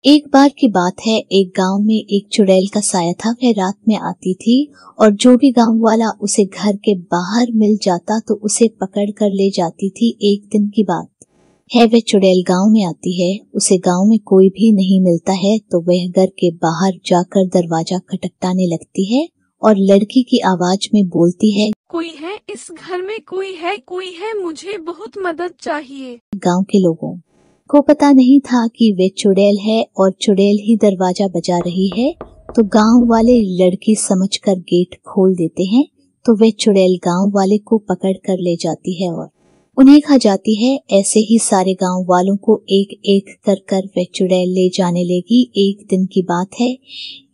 एक बार की बात है, एक गांव में एक चुड़ैल का साया था। वह रात में आती थी और जो भी गांव वाला उसे घर के बाहर मिल जाता तो उसे पकड़ कर ले जाती थी। एक दिन की बात है, वह चुड़ैल गांव में आती है। उसे गांव में कोई भी नहीं मिलता है तो वह घर के बाहर जाकर दरवाजा खटखटाने लगती है और लड़की की आवाज में बोलती है, कोई है इस घर में, कोई है, मुझे बहुत मदद चाहिए। गांव के लोगों को पता नहीं था कि वे चुड़ैल है और चुड़ैल ही दरवाजा बजा रही है। तो गांव वाले लड़की समझकर गेट खोल देते हैं। तो वे चुड़ैल गांव वाले को पकड़ कर ले जाती है और उन्हें खा जाती है। ऐसे ही सारे गांव वालों को एक एक कर वे चुड़ैल ले जाने लगी। एक दिन की बात है,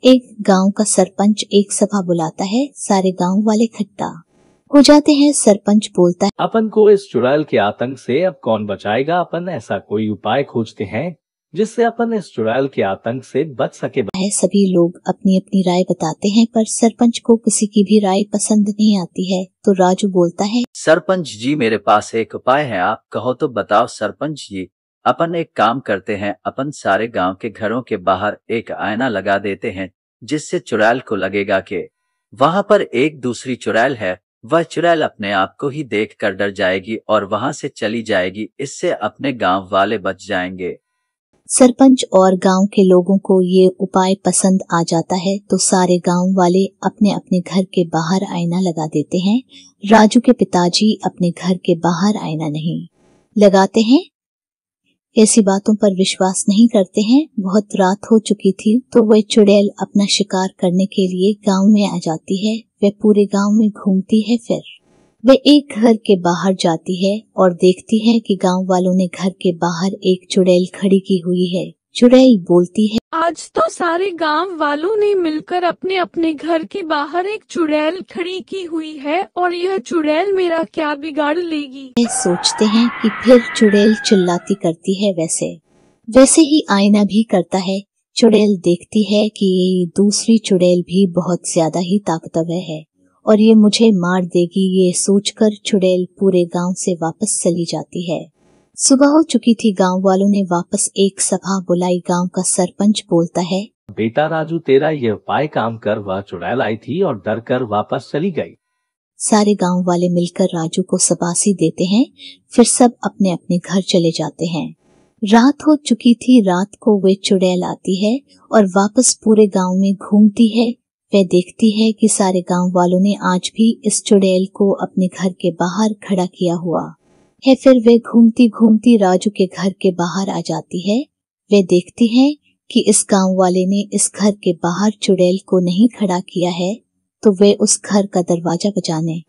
एक गांव का सरपंच एक सभा बुलाता है। सारे गांव वाले इकट्ठा हो जाते हैं। सरपंच बोलता है, अपन को इस चुड़ैल के आतंक से अब कौन बचाएगा। अपन ऐसा कोई उपाय खोजते हैं जिससे अपन इस चुड़ैल के आतंक से बच सके। सभी लोग अपनी अपनी राय बताते हैं पर सरपंच को किसी की भी राय पसंद नहीं आती है। तो राजू बोलता है, सरपंच जी मेरे पास एक उपाय है, आप कहो तो बताओ। सरपंच जी, अपन एक काम करते हैं, अपन सारे गांव के घरों के बाहर एक आईना लगा देते हैं जिससे चुड़ैल को लगेगा कि वहां पर एक दूसरी चुड़ैल है। वह चुड़ैल अपने आप को ही देख कर डर जाएगी और वहां से चली जाएगी। इससे अपने गांव वाले बच जाएंगे। सरपंच और गांव के लोगों को ये उपाय पसंद आ जाता है तो सारे गांव वाले अपने अपने घर के बाहर आईना लगा देते हैं। राजू के पिताजी अपने घर के बाहर आईना नहीं लगाते हैं, ऐसी बातों पर विश्वास नहीं करते हैं। बहुत रात हो चुकी थी तो वह चुड़ैल अपना शिकार करने के लिए गांव में आ जाती है। वह पूरे गांव में घूमती है। फिर वह एक घर के बाहर जाती है और देखती है कि गांव वालों ने घर के बाहर एक चुड़ैल खड़ी की हुई है। चुड़ैल बोलती है, आज तो सारे गांव वालों ने मिलकर अपने अपने घर के बाहर एक चुड़ैल खड़ी की हुई है और यह चुड़ैल मेरा क्या बिगाड़ लेगी। सोचते हैं कि फिर चुड़ैल चिल्लाती करती है। वैसे ही आईना भी करता है। चुड़ैल देखती है कि ये दूसरी चुड़ैल भी बहुत ज्यादा ही ताकतवर है और ये मुझे मार देगी। ये सोचकर चुड़ैल पूरे गांव से वापस चली जाती है। सुबह हो चुकी थी। गांव वालों ने वापस एक सभा बुलाई। गांव का सरपंच बोलता है, बेटा राजू, तेरा ये उपाय काम कर। वह चुड़ैल आई थी और डर कर वापस चली गई। सारे गांव वाले मिलकर राजू को शाबाशी देते हैं। फिर सब अपने अपने घर चले जाते हैं। रात हो चुकी थी। रात को वे चुड़ैल आती है और वापस पूरे गांव में घूमती है। वह देखती है कि सारे गांव वालों ने आज भी इस चुड़ैल को अपने घर के बाहर खड़ा किया हुआ है। फिर वे घूमती घूमती राजू के घर के बाहर आ जाती है। वे देखती है कि इस गांव वाले ने इस घर के बाहर चुड़ैल को नहीं खड़ा किया है तो वे उस घर का दरवाजा बजाने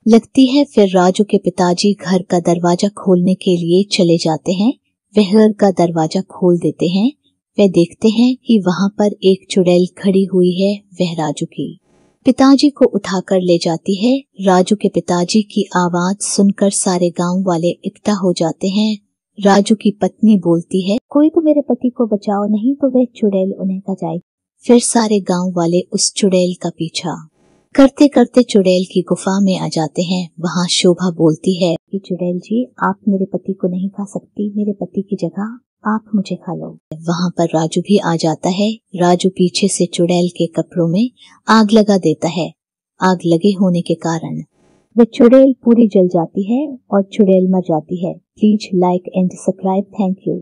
लगती है। फिर राजू के पिताजी घर का दरवाजा खोलने के लिए चले जाते हैं। वह घर का दरवाजा खोल देते हैं। वे देखते हैं कि वहां पर एक चुड़ैल खड़ी हुई है। वह राजू की पिताजी को उठाकर ले जाती है। राजू के पिताजी की आवाज सुनकर सारे गांव वाले इकट्ठा हो जाते हैं। राजू की पत्नी बोलती है, कोई तो मेरे पति को बचाओ, नहीं तो वह चुड़ैल उन्हें खा जाएगी। फिर सारे गांव वाले उस चुड़ैल का पीछा करते करते चुड़ैल की गुफा में आ जाते हैं। वहाँ शोभा बोलती है कि चुड़ैल जी, आप मेरे पति को नहीं खा सकती, मेरे पति की जगह आप मुझे खा लो। वहाँ पर राजू भी आ जाता है। राजू पीछे से चुड़ैल के कपड़ों में आग लगा देता है। आग लगे होने के कारण वह चुड़ैल पूरी जल जाती है और चुड़ैल मर जाती है। Please like and subscribe. Thank you.